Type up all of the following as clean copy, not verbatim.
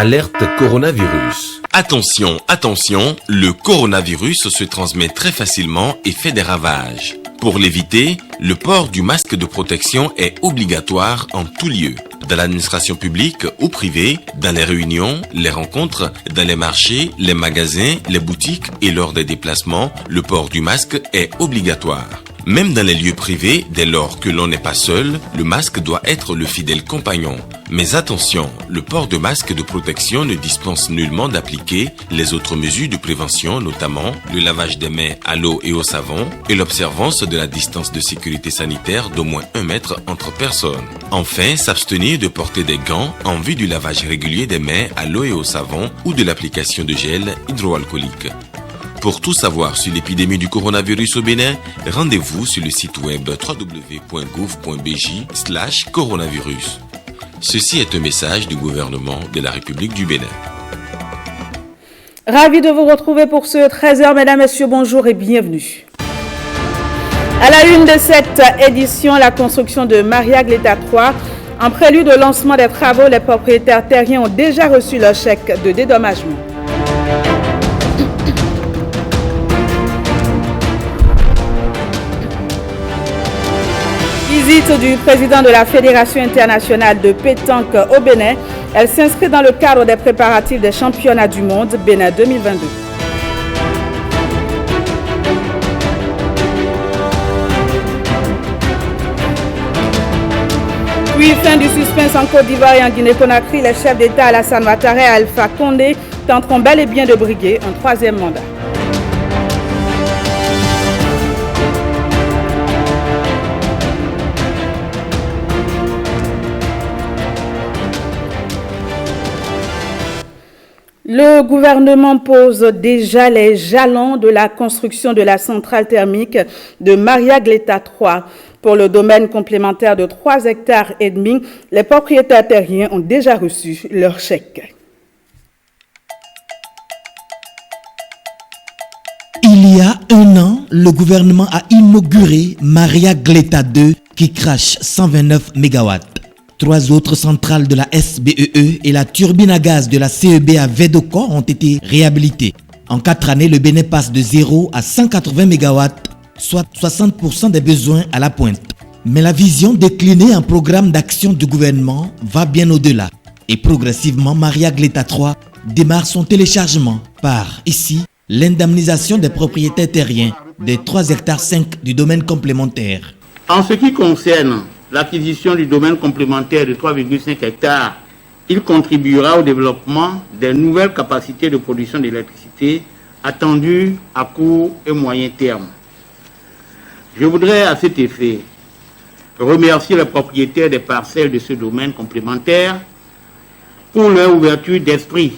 Alerte coronavirus. Attention, attention, le coronavirus se transmet très facilement et fait des ravages. Pour l'éviter, le port du masque de protection est obligatoire en tout lieu. Dans l'administration publique ou privée, dans les réunions, les rencontres, dans les marchés, les magasins, les boutiques et lors des déplacements, le port du masque est obligatoire. Même dans les lieux privés, dès lors que l'on n'est pas seul, le masque doit être le fidèle compagnon. Mais attention, le port de masque de protection ne dispense nullement d'appliquer les autres mesures de prévention, notamment le lavage des mains à l'eau et au savon et l'observance de la distance de sécurité sanitaire d'au moins 1 mètre entre personnes. Enfin, s'abstenir de porter des gants en vue du lavage régulier des mains à l'eau et au savon ou de l'application de gel hydroalcoolique. Pour tout savoir sur l'épidémie du coronavirus au Bénin, rendez-vous sur le site web www.gouv.bj/coronavirus. Ceci est un message du gouvernement de la République du Bénin. Ravi de vous retrouver pour ce 13h, mesdames, messieurs, bonjour et bienvenue. À la une de cette édition, la construction de Maria Gleta 3. En prélude au lancement des travaux, les propriétaires terriens ont déjà reçu leur chèque de dédommagement. Visite du président de la Fédération internationale de pétanque au Bénin. Elle s'inscrit dans le cadre des préparatifs des championnats du monde Bénin 2022. Puis fin du suspense en Côte d'Ivoire et en Guinée-Conakry, les chefs d'État Alassane Ouattara et Alpha Condé tenteront bel et bien de briguer un 3e mandat. Le gouvernement pose déjà les jalons de la construction de la centrale thermique de Maria Gleta 3. Pour le domaine complémentaire de 3,5 hectares, les propriétaires terriens ont déjà reçu leur chèque. Il y a 1 an, le gouvernement a inauguré Maria Gleta 2 qui crache 129 MW. 3 autres centrales de la SBEE et la turbine à gaz de la CEB à Védoko ont été réhabilitées. En 4 années, le Bénin passe de 0 à 180 MW, soit 60% des besoins à la pointe. Mais la vision déclinée en programme d'action du gouvernement va bien au-delà. Et progressivement, Maria Gleta 3 démarre son téléchargement par, ici, l'indemnisation des propriétaires terriens des 3,5 hectares du domaine complémentaire. En ce qui concerne l'acquisition du domaine complémentaire de 3,5 hectares, il contribuera au développement des nouvelles capacités de production d'électricité attendues à court et moyen terme. Je voudrais à cet effet remercier les propriétaires des parcelles de ce domaine complémentaire pour leur ouverture d'esprit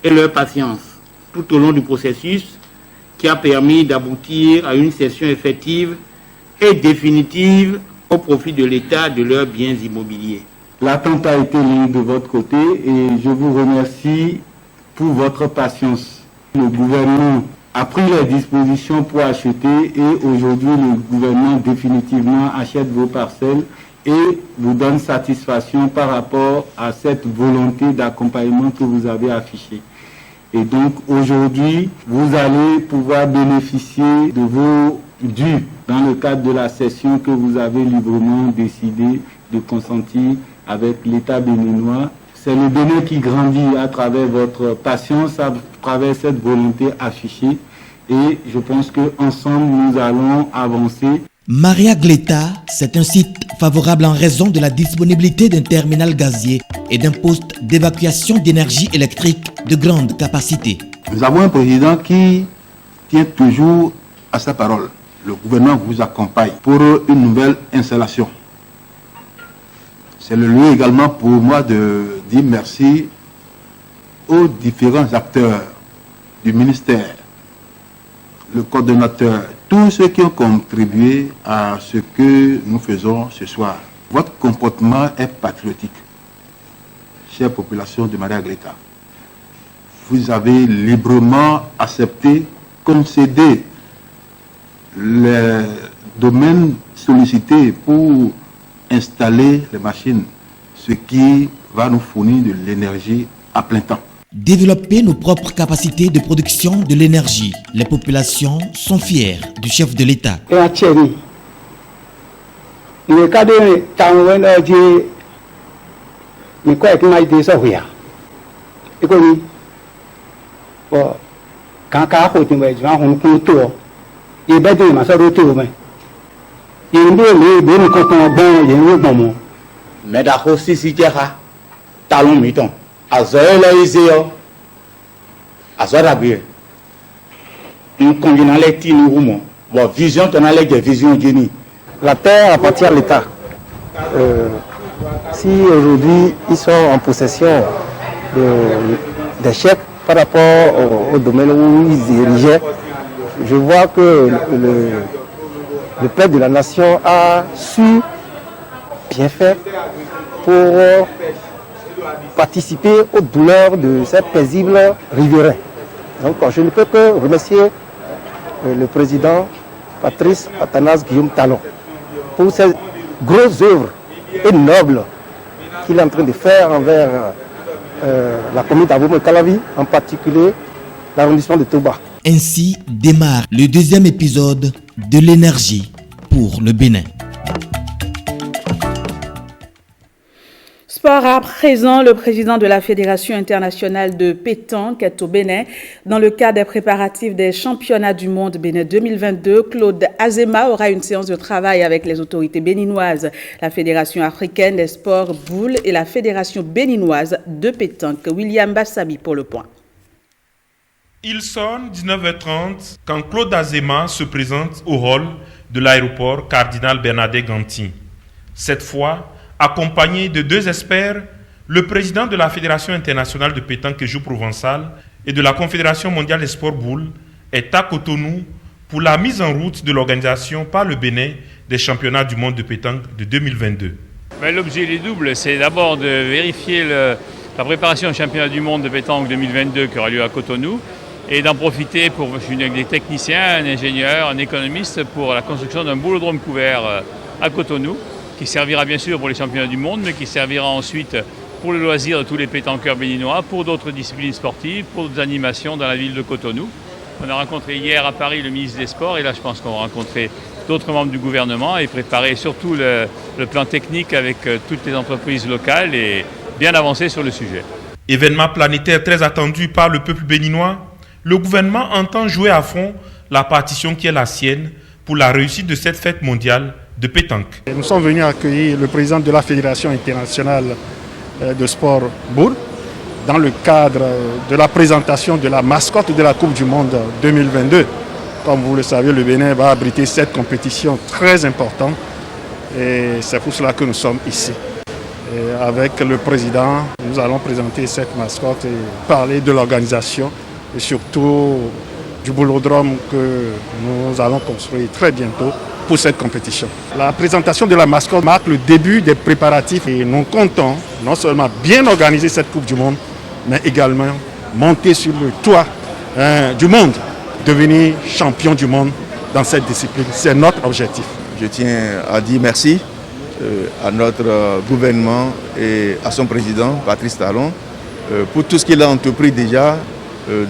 et leur patience tout au long du processus qui a permis d'aboutir à une cession effective et définitive au profit de l'État de leurs biens immobiliers. L'attente a été longue de votre côté et je vous remercie pour votre patience. Le gouvernement a pris les dispositions pour acheter et aujourd'hui le gouvernement définitivement achète vos parcelles et vous donne satisfaction par rapport à cette volonté d'accompagnement que vous avez affichée. Et donc aujourd'hui, vous allez pouvoir bénéficier de vos dus dans le cadre de la cession que vous avez librement décidé de consentir avec l'État béninois. C'est le Bénin qui grandit à travers votre patience, à travers cette volonté affichée. Et je pense qu'ensemble, nous allons avancer. Maria Gleta, c'est un site favorable en raison de la disponibilité d'un terminal gazier et d'un poste d'évacuation d'énergie électrique de grande capacité. Nous avons un président qui tient toujours à sa parole. Le gouvernement vous accompagne pour une nouvelle installation. C'est le lieu également pour moi de dire merci aux différents acteurs du ministère, le coordonnateur, tous ceux qui ont contribué à ce que nous faisons ce soir. Votre comportement est patriotique, chère population de Maria Gleta. Vous avez librement accepté, concédé les domaines sollicités pour installer les machines, ce qui va nous fournir de l'énergie à plein temps. Développer nos propres capacités de production de l'énergie. Les populations sont fières du chef de l'État. Mais d'accord, si talon miton. Azoela iseo. Azora bien. Nous combinons les petits nous bon vision ton allait des visions génie. La terre appartient à l'État. Si aujourd'hui ils sont en possession des chèques par rapport au domaine où ils dirigeaient, je vois que le père de la nation a su bien faire pour participer aux douleurs de ces paisibles riverains. Donc je ne peux que remercier le président Patrice Athanase Guillaume Talon pour ces grosses œuvres et nobles qu'il est en train de faire envers la commune d'Abomey-Calavi, en particulier l'arrondissement de Touba. Ainsi démarre le deuxième épisode de l'énergie pour le Bénin. Sport à présent, le président de la Fédération internationale de pétanque est au Bénin. Dans le cadre des préparatifs des championnats du monde Bénin 2022, Claude Azéma aura une séance de travail avec les autorités béninoises, la Fédération africaine des sports boules et la Fédération béninoise de pétanque. William Bassabi pour le point. Il sonne 19h30 quand Claude Azéma se présente au hall de l'aéroport Cardinal Bernadette Ganty. Cette fois, accompagné de deux experts, le président de la Fédération internationale de pétanque et jeux provençal et de la Confédération mondiale des sports boules est à Cotonou pour la mise en route de l'organisation par le Bénin des championnats du monde de pétanque de 2022. L'objet est double, c'est d'abord de vérifier la préparation au championnat du monde de pétanque 2022 qui aura lieu à Cotonou et d'en profiter pour des techniciens, un ingénieur, un économiste pour la construction d'un boulodrome couvert à Cotonou, qui servira bien sûr pour les championnats du monde, mais qui servira ensuite pour le loisir de tous les pétanqueurs béninois, pour d'autres disciplines sportives, pour d'autres animations dans la ville de Cotonou. On a rencontré hier à Paris le ministre des Sports, et là je pense qu'on va rencontrer d'autres membres du gouvernement et préparer surtout le plan technique avec toutes les entreprises locales et bien avancer sur le sujet. Événement planétaire très attendu par le peuple béninois, le gouvernement entend jouer à fond la partition qui est la sienne pour la réussite de cette fête mondiale de pétanque. Nous sommes venus accueillir le président de la Fédération internationale de sport boule dans le cadre de la présentation de la mascotte de la Coupe du Monde 2022. Comme vous le savez, le Bénin va abriter cette compétition très importante et c'est pour cela que nous sommes ici. Et avec le président, nous allons présenter cette mascotte et parler de l'organisation et surtout du boulodrome que nous allons construire très bientôt pour cette compétition. La présentation de la mascotte marque le début des préparatifs et nous comptons non seulement bien organiser cette Coupe du Monde, mais également monter sur le toit du monde, devenir champion du monde dans cette discipline. C'est notre objectif. Je tiens à dire merci à notre gouvernement et à son président, Patrice Talon, pour tout ce qu'il a entrepris déjà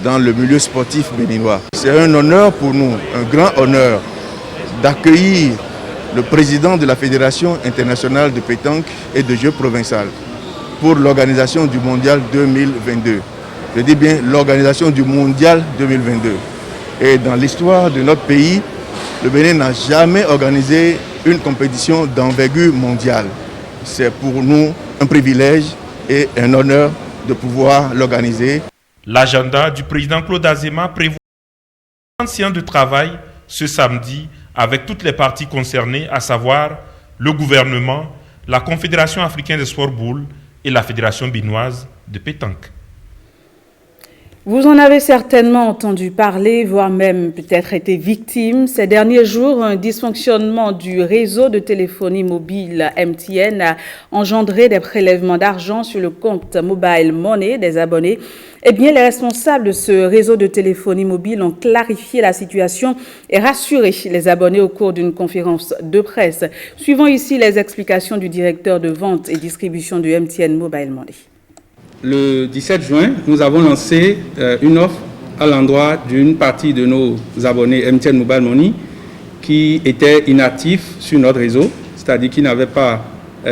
dans le milieu sportif béninois. C'est un honneur pour nous, un grand honneur, d'accueillir le président de la Fédération internationale de pétanque et de jeux provençal pour l'organisation du Mondial 2022. Je dis bien l'organisation du Mondial 2022. Et dans l'histoire de notre pays, le Bénin n'a jamais organisé une compétition d'envergure mondiale. C'est pour nous un privilège et un honneur de pouvoir l'organiser. L'agenda du président Claude Azéma prévoit une séance de travail ce samedi avec toutes les parties concernées, à savoir le gouvernement, la Confédération africaine des sports boules et la Fédération béninoise de pétanque. Vous en avez certainement entendu parler, voire même peut-être été victime. Ces derniers jours, un dysfonctionnement du réseau de téléphonie mobile MTN a engendré des prélèvements d'argent sur le compte Mobile Money des abonnés. Eh bien, les responsables de ce réseau de téléphonie mobile ont clarifié la situation et rassuré les abonnés au cours d'une conférence de presse. Suivons ici les explications du directeur de vente et distribution du MTN Mobile Money. le 17 juin, nous avons lancé une offre à l'endroit d'une partie de nos abonnés MTN Mobile Money qui étaient inactifs sur notre réseau, c'est-à-dire qui n'avaient pas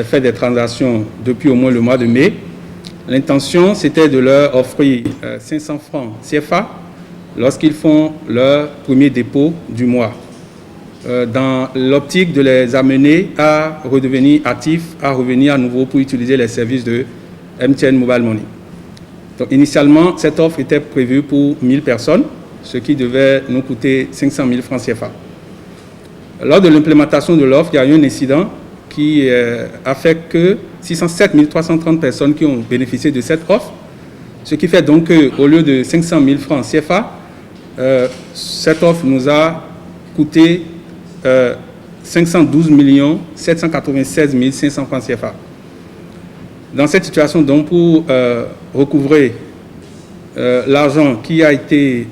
fait des transactions depuis au moins le mois de mai. L'intention, c'était de leur offrir 500 francs CFA lorsqu'ils font leur premier dépôt du mois, dans l'optique de les amener à redevenir actifs, à revenir à nouveau pour utiliser les services de MTN Mobile Money. Donc, initialement, cette offre était prévue pour 1000 personnes, ce qui devait nous coûter 500 000 francs CFA. Lors de l'implémentation de l'offre, il y a eu un incident qui a fait que 607 330 personnes qui ont bénéficié de cette offre, ce qui fait donc qu'au lieu de 500 000 francs CFA, cette offre nous a coûté 512 796 500 francs CFA. Dans cette situation, donc, pour recouvrer l'argent qui a été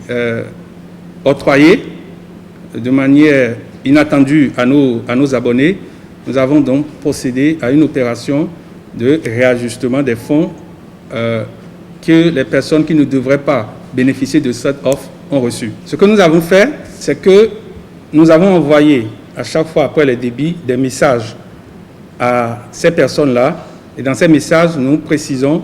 octroyé de manière inattendue à nos abonnés, nous avons donc procédé à une opération de réajustement des fonds que les personnes qui ne devraient pas bénéficier de cette offre ont reçu. Ce que nous avons fait, c'est que nous avons envoyé à chaque fois après les débits des messages à ces personnes-là. Et dans ces messages, nous précisons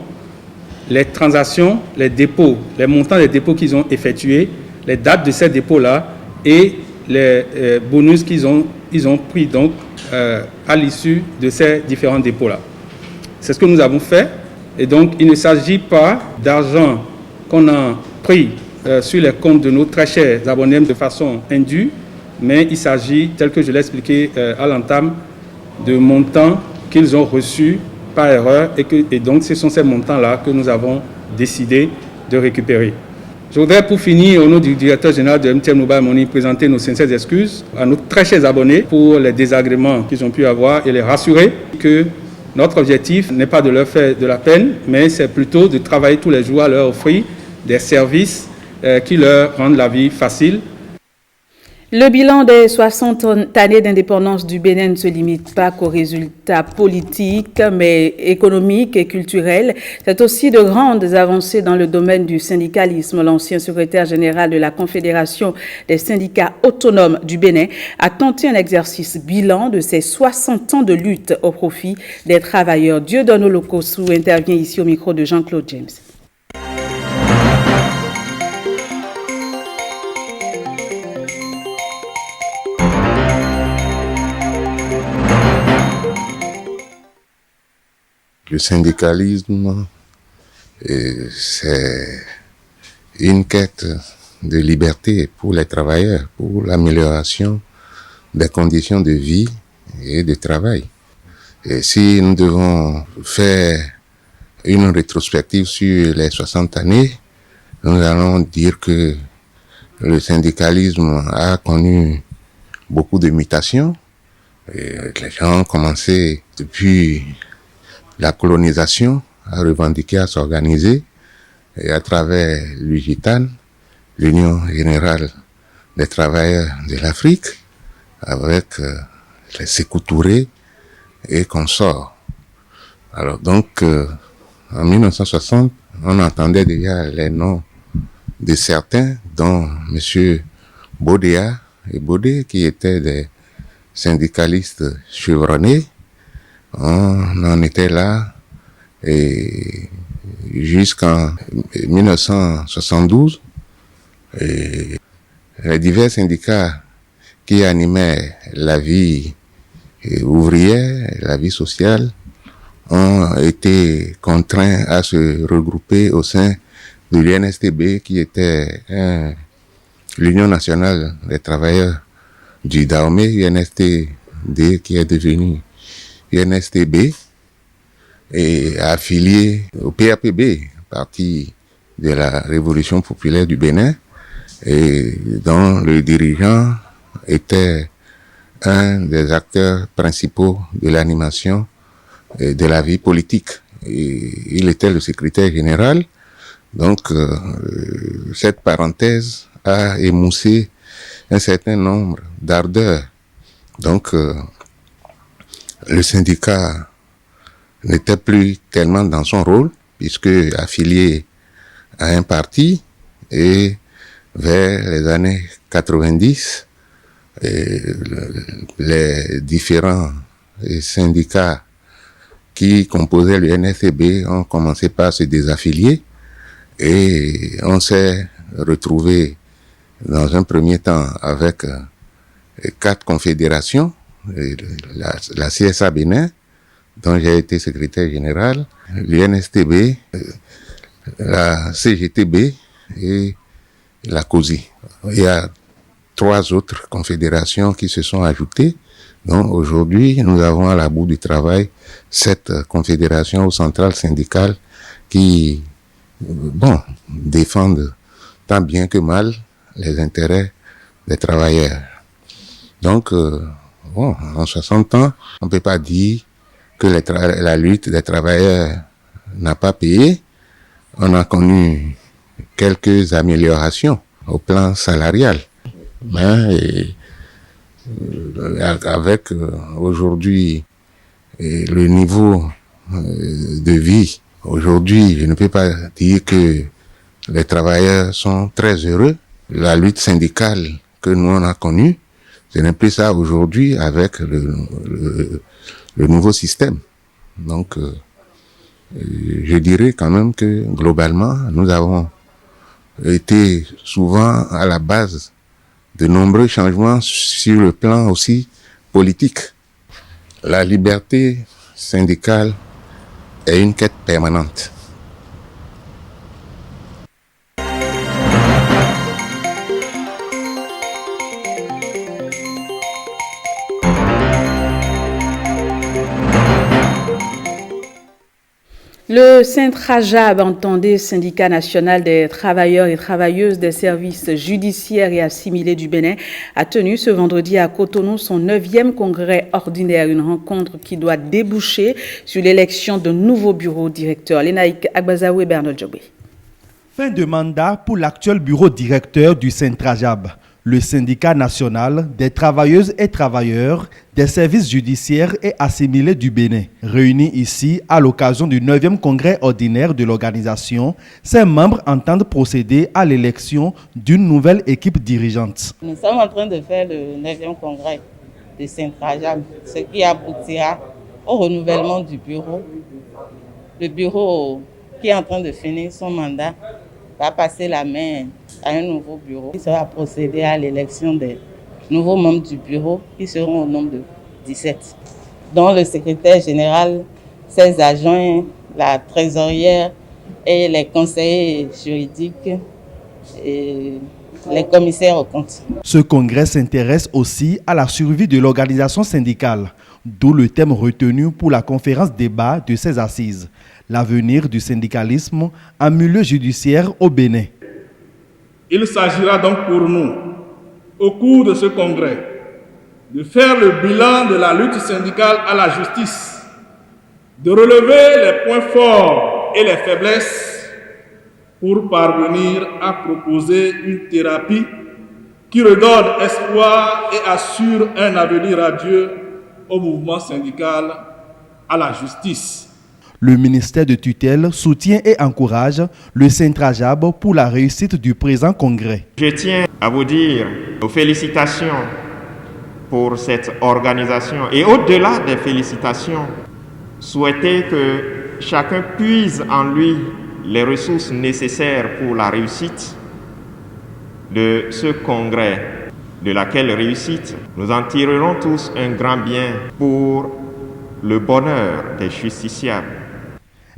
les transactions, les dépôts, les montants des dépôts qu'ils ont effectués, les dates de ces dépôts-là et les bonus qu'ils ont pris donc à l'issue de ces différents dépôts-là. C'est ce que nous avons fait. Et donc, il ne s'agit pas d'argent qu'on a pris sur les comptes de nos très chers abonnés de façon indue, mais il s'agit, tel que je l'ai expliqué à l'entame, de montants qu'ils ont reçus par erreur et donc ce sont ces montants-là que nous avons décidé de récupérer. Je voudrais pour finir, au nom du directeur général de MTN Mobile Money, présenter nos sincères excuses à nos très chers abonnés pour les désagréments qu'ils ont pu avoir et les rassurer que notre objectif n'est pas de leur faire de la peine, mais c'est plutôt de travailler tous les jours à leur offrir des services qui leur rendent la vie facile. Le bilan des 60 années d'indépendance du Bénin ne se limite pas qu'aux résultats politiques, mais économiques et culturels. C'est aussi de grandes avancées dans le domaine du syndicalisme. L'ancien secrétaire général de la Confédération des syndicats autonomes du Bénin a tenté un exercice bilan de ces 60 ans de lutte au profit des travailleurs. Dieudonné Lokossou intervient ici au micro de Jean-Claude James. Le syndicalisme, c'est une quête de liberté pour les travailleurs, pour l'amélioration des conditions de vie et de travail. Et si nous devons faire une rétrospective sur les 60 années, nous allons dire que le syndicalisme a connu beaucoup de mutations. Et les gens ont commencé depuis la colonisation à revendiquer, à s'organiser, et à travers l'UGITAN, l'Union Générale des Travailleurs de l'Afrique, avec les Sékou Touré et consorts. Alors donc, en 1960, on entendait déjà les noms de certains, dont M. Bodéa et Bodé, qui étaient des syndicalistes chevronnés. On en était là et jusqu'en 1972. Et les divers syndicats qui animaient la vie ouvrière, la vie sociale, ont été contraints à se regrouper au sein de l'UNSTB, qui était l'Union nationale des travailleurs du Dahomey, UNSTD qui est devenu UNSTB, et affilié au PAPB, parti de la Révolution populaire du Bénin, et dont le dirigeant était un des acteurs principaux de l'animation et de la vie politique. Et il était le secrétaire général. Donc, cette parenthèse a émoussé un certain nombre d'ardeurs. Donc, le syndicat n'était plus tellement dans son rôle, puisque affilié à un parti, et vers les années 90, les différents syndicats qui composaient le NSTB ont commencé par se désaffilier et on s'est retrouvé dans un premier temps avec 4 confédérations, la CSA Bénin, dont j'ai été secrétaire général, l'UNSTB, la CGTB et la COSI. Il y a 3 autres confédérations qui se sont ajoutées. Donc aujourd'hui, nous avons à la bout du travail 7 confédérations ou centrales syndicales qui, défendent tant bien que mal les intérêts des travailleurs. Donc, en 60 ans, on ne peut pas dire que la lutte des travailleurs n'a pas payé. On a connu quelques améliorations au plan salarial. Mais avec aujourd'hui le niveau de vie, aujourd'hui, je ne peux pas dire que les travailleurs sont très heureux. La lutte syndicale que nous on a connue, ce n'est plus ça aujourd'hui avec le nouveau système. Donc, je dirais quand même que globalement, nous avons été souvent à la base de nombreux changements sur le plan aussi politique. La liberté syndicale est une quête permanente. Le Syntrajab, entendez Syndicat national des travailleurs et travailleuses des services judiciaires et assimilés du Bénin, a tenu ce vendredi à Cotonou son 9e congrès ordinaire, une rencontre qui doit déboucher sur l'élection d'un nouveau bureau directeur. Lénaïk Agbazaou et Bernard Djobé. Fin de mandat pour l'actuel bureau directeur du Syntrajab, le syndicat national des travailleuses et travailleurs des services judiciaires et assimilés du Bénin. Réunis ici à l'occasion du 9e congrès ordinaire de l'organisation, ses membres entendent procéder à l'élection d'une nouvelle équipe dirigeante. Nous sommes en train de faire le 9e congrès de Syntrajab, ce qui aboutira au renouvellement du bureau. Le bureau qui est en train de finir son mandat va passer la main à un nouveau bureau qui sera procédé à l'élection des nouveaux membres du bureau qui seront au nombre de 17, dont le secrétaire général, 16 adjoints, la trésorière et les conseillers juridiques et les commissaires aux comptes. Ce congrès s'intéresse aussi à la survie de l'organisation syndicale, d'où le thème retenu pour la conférence débat de ces assises, l'avenir du syndicalisme en milieu judiciaire au Bénin. Il s'agira donc pour nous, au cours de ce congrès, de faire le bilan de la lutte syndicale à la justice, de relever les points forts et les faiblesses pour parvenir à proposer une thérapie qui redonne espoir et assure un avenir radieux au mouvement syndical, à la justice. Le ministère de tutelle soutient et encourage le Syntrajab pour la réussite du présent congrès. Je tiens à vous dire nos félicitations pour cette organisation et au-delà des félicitations, souhaiter que chacun puise en lui les ressources nécessaires pour la réussite de ce congrès, de laquelle réussite nous en tirerons tous un grand bien pour le bonheur des justiciables.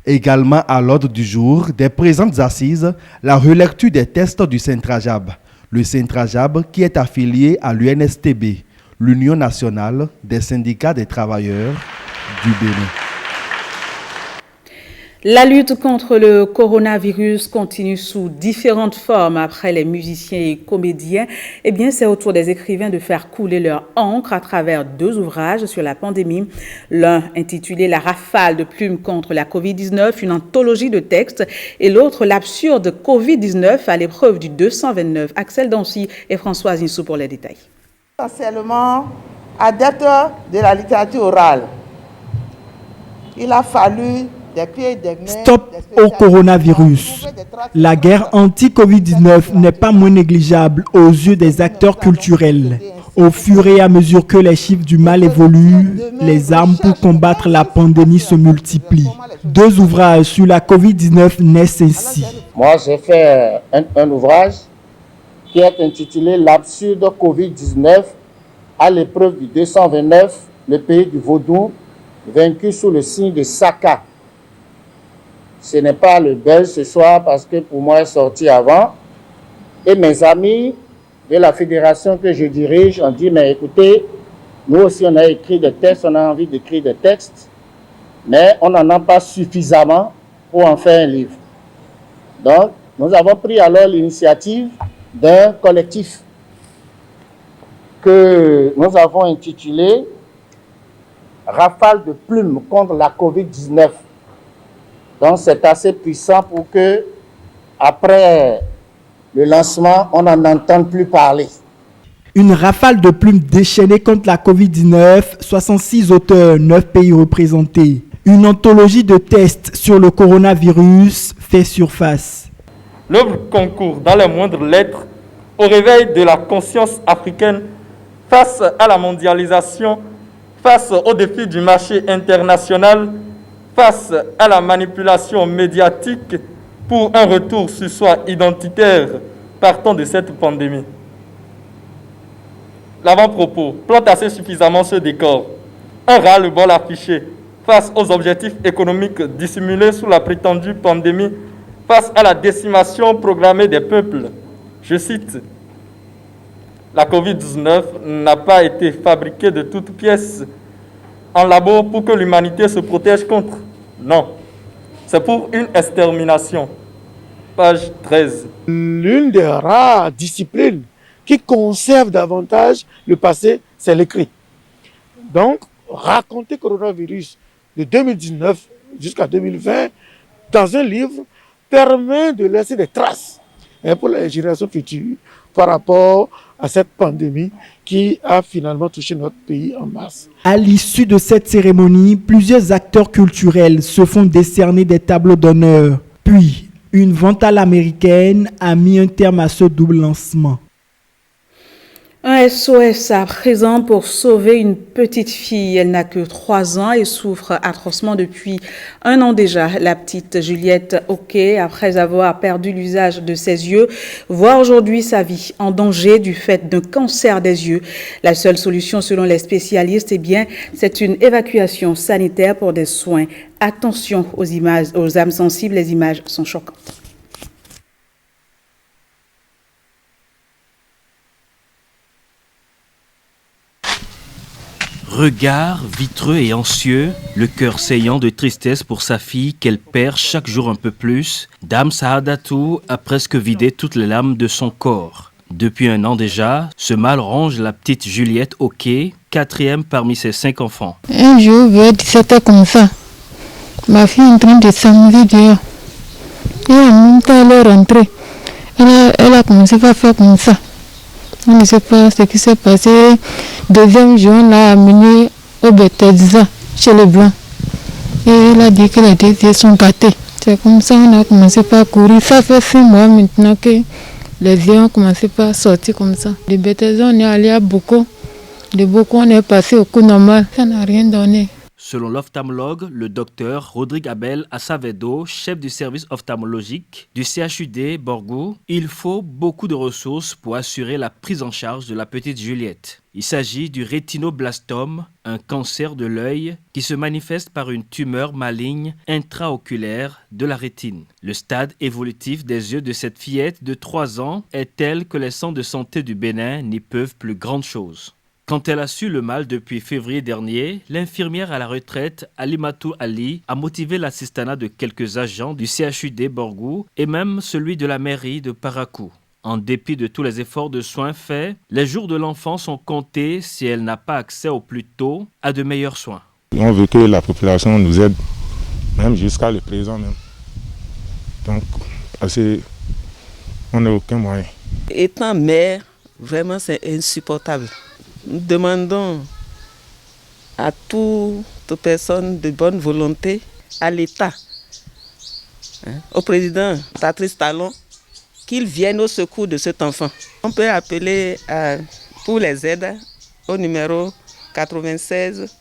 Également à l'ordre du jour des présentes assises, la relecture des tests du Syntrajab. Le Syntrajab qui est affilié à l'UNSTB, l'Union nationale des syndicats des travailleurs du Bénin. La lutte contre le coronavirus continue sous différentes formes. Après les musiciens et comédiens, c'est au tour des écrivains de faire couler leur encre à travers 2 ouvrages sur la pandémie. L'un intitulé La rafale de plumes contre la Covid-19, une anthologie de textes, et l'autre L'absurde Covid-19 à l'épreuve du 229. Axel Dancy et Françoise Insou pour les détails. Essentiellement adepte de la littérature orale, il a fallu Stop au coronavirus. La guerre anti-Covid-19 n'est pas moins négligeable aux yeux des acteurs culturels. Au fur et à mesure que les chiffres du mal évoluent, les armes pour combattre la pandémie se multiplient. 2 ouvrages sur la Covid-19 naissent ainsi. Moi, j'ai fait un ouvrage qui est intitulé « L'absurde Covid-19 à l'épreuve du 229, le pays du vaudou, vaincu sous le signe de Saka ». Ce n'est pas le belge ce soir parce que pour moi, il est sorti avant. Et mes amis de la fédération que je dirige ont dit, mais écoutez, nous aussi on a écrit des textes, on a envie d'écrire des textes, mais on n'en a pas suffisamment pour en faire un livre. Donc, nous avons pris alors l'initiative d'un collectif que nous avons intitulé « Rafale de plumes contre la Covid-19 ». Donc, c'est assez puissant pour que, après le lancement, on n'en entende plus parler. Une rafale de plumes déchaînée contre la Covid-19, 66 auteurs, 9 pays représentés. Une anthologie de tests sur le coronavirus fait surface. L'œuvre concourt dans les moindres lettres au réveil de la conscience africaine face à la mondialisation, face aux défis du marché international, face à la manipulation médiatique pour un retour sur soi identitaire partant de cette pandémie. L'avant-propos plante assez suffisamment ce décor. Un ras-le-bol affiché face aux objectifs économiques dissimulés sous la prétendue pandémie, face à la décimation programmée des peuples. Je cite, « La Covid-19 n'a pas été fabriquée de toutes pièces en labo pour que l'humanité se protège contre. Non, c'est pour une extermination. » Page 13. L'une des rares disciplines qui conserve davantage le passé, c'est l'écrit. Donc, raconter le coronavirus de 2019 jusqu'à 2020 dans un livre permet de laisser des traces pour les générations futures par rapport à cette pandémie qui a finalement touché notre pays en masse. À l'issue de cette cérémonie, plusieurs acteurs culturels se font décerner des tableaux d'honneur. Puis, une vente à l'américaine a mis un terme à ce double lancement. Un SOS à présent pour sauver une petite fille. Elle n'a que 3 ans et souffre atrocement depuis 1 an déjà. La petite Juliette Oké, après avoir perdu l'usage de ses yeux, voit aujourd'hui sa vie en danger du fait d'un cancer des yeux. La seule solution selon les spécialistes, c'est une évacuation sanitaire pour des soins. Attention aux images, aux âmes sensibles, les images sont choquantes. Regard vitreux et anxieux, le cœur saillant de tristesse pour sa fille qu'elle perd chaque jour un peu plus, Dame Saadatou a presque vidé toutes les larmes de son corps. Depuis 1 an déjà, ce mal ronge la petite Juliette Oké, 4e parmi ses 5 enfants. Un jour, vers 17h comme ça, ma fille est en train de s'amuser dehors. Et en même temps, elle est rentrée. Elle a commencé à faire comme ça. On ne sait pas ce qui s'est passé. 2e jour, on l'a amenée au Bethesda, chez les Blancs. Et elle a dit que les 2 yeux sont gâtés. C'est comme ça qu'on a commencé à courir. Ça fait 6 mois maintenant que les yeux ont commencé à sortir comme ça. De Bethesda, on est allé à Boko. De Boko, on est passé au coup normal. Ça n'a rien donné. Selon l'ophtalmologue, le docteur Rodrigue Abel Assavedo, chef du service ophtalmologique du CHUD Borgou, il faut beaucoup de ressources pour assurer la prise en charge de la petite Juliette. Il s'agit du rétinoblastome, un cancer de l'œil qui se manifeste par une tumeur maligne intraoculaire de la rétine. Le stade évolutif des yeux de cette fillette de 3 ans est tel que les centres de santé du Bénin n'y peuvent plus grande chose. Quand elle a su le mal depuis février dernier, l'infirmière à la retraite Alimatou Ali a motivé l'assistanat de quelques agents du CHUD Borgou et même celui de la mairie de Parakou. En dépit de tous les efforts de soins faits, les jours de l'enfant sont comptés si elle n'a pas accès au plus tôt à de meilleurs soins. On veut que la population nous aide, même jusqu'à le présent même. Donc, on n'a aucun moyen. Étant mère, vraiment c'est insupportable. Nous demandons à toute personne de bonne volonté, à l'État, au président Patrice Talon qu'il vienne au secours de cet enfant. On peut appeler pour les aides au numéro 96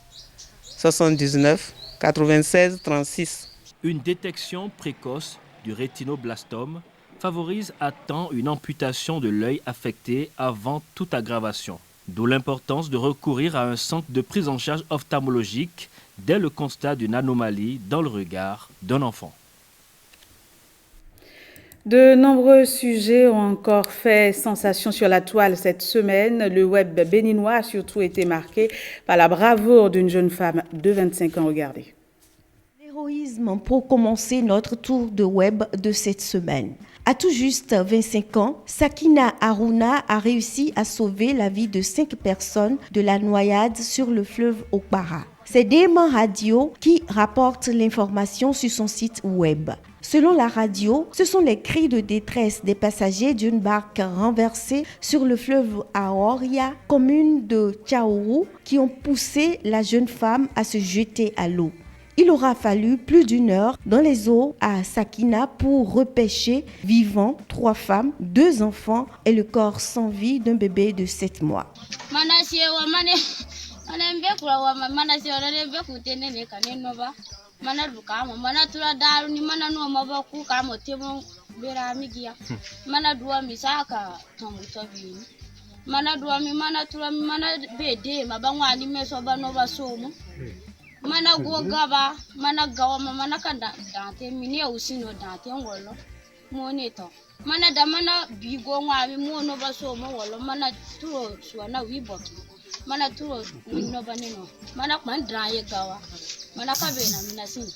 79 96 36. Une détection précoce du rétinoblastome favorise à temps une amputation de l'œil affecté avant toute aggravation. D'où l'importance de recourir à un centre de prise en charge ophtalmologique dès le constat d'une anomalie dans le regard d'un enfant. De nombreux sujets ont encore fait sensation sur la toile cette semaine. Le web béninois a surtout été marqué par la bravoure d'une jeune femme de 25 ans. Regardez. L'héroïsme pour commencer notre tour de web de cette semaine. À tout juste 25 ans, Sakina Aruna a réussi à sauver la vie de 5 personnes de la noyade sur le fleuve Okpara. C'est Déman Radio qui rapporte l'information sur son site web. Selon la radio, ce sont les cris de détresse des passagers d'une barque renversée sur le fleuve Aoria, commune de Tchaourou, qui ont poussé la jeune femme à se jeter à l'eau. Il aura fallu plus d'1 heure dans les eaux à Sakina pour repêcher vivants 3 femmes, 2 enfants et le corps sans vie d'un bébé de 7 mois. Mana go gaba mana gawa mana kanda dante mini usino dante ngolo moneto mana da mana bigo ngami mono baso mo wolo mana turo suana wiboki mana turo no baneno mana kwandraye gawa mana kabena minasini.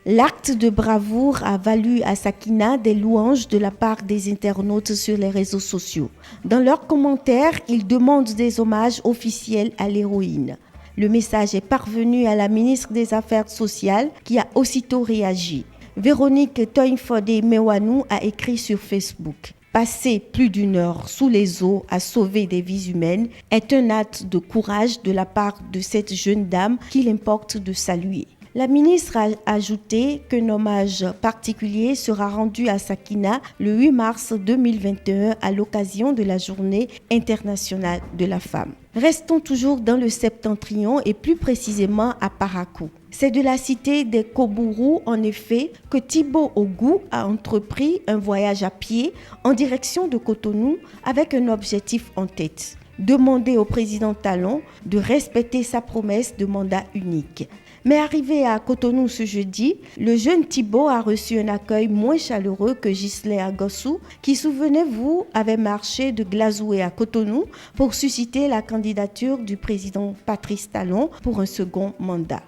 L'acte de bravoure a valu à Sakina des louanges de la part des internautes sur les réseaux sociaux. Dans leurs commentaires, ils demandent des hommages officiels à l'héroïne. Le message est parvenu à la ministre des Affaires sociales qui a aussitôt réagi. Véronique Toynfodé Mewanou a écrit sur Facebook « Passer plus d'1 heure sous les eaux à sauver des vies humaines est un acte de courage de la part de cette jeune dame qu'il importe de saluer. » La ministre a ajouté qu'un hommage particulier sera rendu à Sakina le 8 mars 2021 à l'occasion de la Journée internationale de la femme. Restons toujours dans le septentrion et plus précisément à Parakou. C'est de la cité des Kobourou, en effet, que Thibaut Ogou a entrepris un voyage à pied en direction de Cotonou avec un objectif en tête. Demander au président Talon de respecter sa promesse de mandat unique. Mais arrivé à Cotonou ce jeudi, le jeune Thibaut a reçu un accueil moins chaleureux que Ghislain Agossou, qui, souvenez-vous, avait marché de Glazoué à Cotonou pour susciter la candidature du président Patrice Talon pour un second mandat.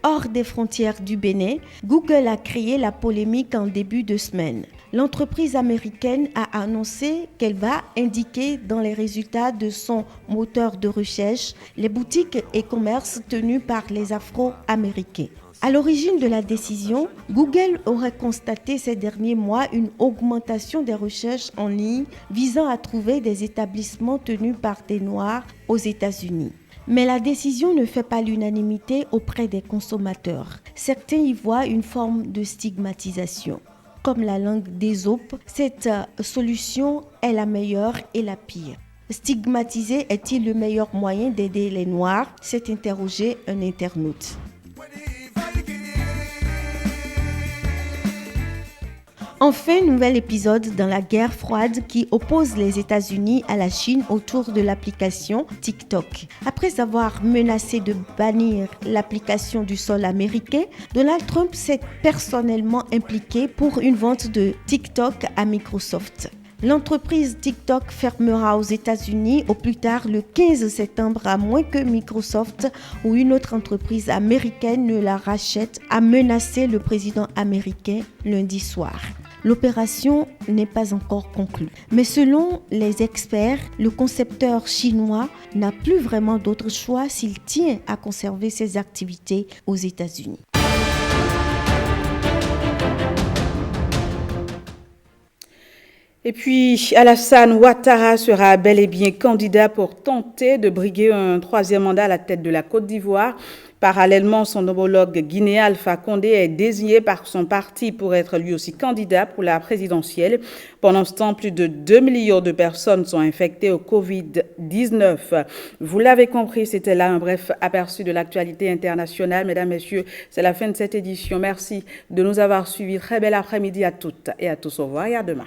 Hors des frontières du Bénin, Google a créé la polémique en début de semaine. L'entreprise américaine a annoncé qu'elle va indiquer dans les résultats de son moteur de recherche les boutiques et commerces tenus par les Afro-Américains. À l'origine de la décision, Google aurait constaté ces derniers mois une augmentation des recherches en ligne visant à trouver des établissements tenus par des Noirs aux États-Unis. Mais la décision ne fait pas l'unanimité auprès des consommateurs. Certains y voient une forme de stigmatisation. Comme la langue d'Ésope, cette solution est la meilleure et la pire. Stigmatiser est-il le meilleur moyen d'aider les Noirs? S'est interrogé un internaute. Enfin, nouvel épisode dans la guerre froide qui oppose les États-Unis à la Chine autour de l'application TikTok. Après avoir menacé de bannir l'application du sol américain, Donald Trump s'est personnellement impliqué pour une vente de TikTok à Microsoft. L'entreprise TikTok fermera aux États-Unis au plus tard le 15 septembre à moins que Microsoft ou une autre entreprise américaine ne la rachète, a menacé le président américain lundi soir. L'opération n'est pas encore conclue. Mais selon les experts, le concepteur chinois n'a plus vraiment d'autre choix s'il tient à conserver ses activités aux États-Unis. Et puis, Alassane Ouattara sera bel et bien candidat pour tenter de briguer un 3e mandat à la tête de la Côte d'Ivoire. Parallèlement, son homologue guinéen Alpha Condé est désigné par son parti pour être lui aussi candidat pour la présidentielle. Pendant ce temps, plus de 2 millions de personnes sont infectées au Covid-19. Vous l'avez compris, c'était là un bref aperçu de l'actualité internationale. Mesdames, Messieurs, c'est la fin de cette édition. Merci de nous avoir suivis. Très bel après-midi à toutes et à tous. Au revoir et à demain.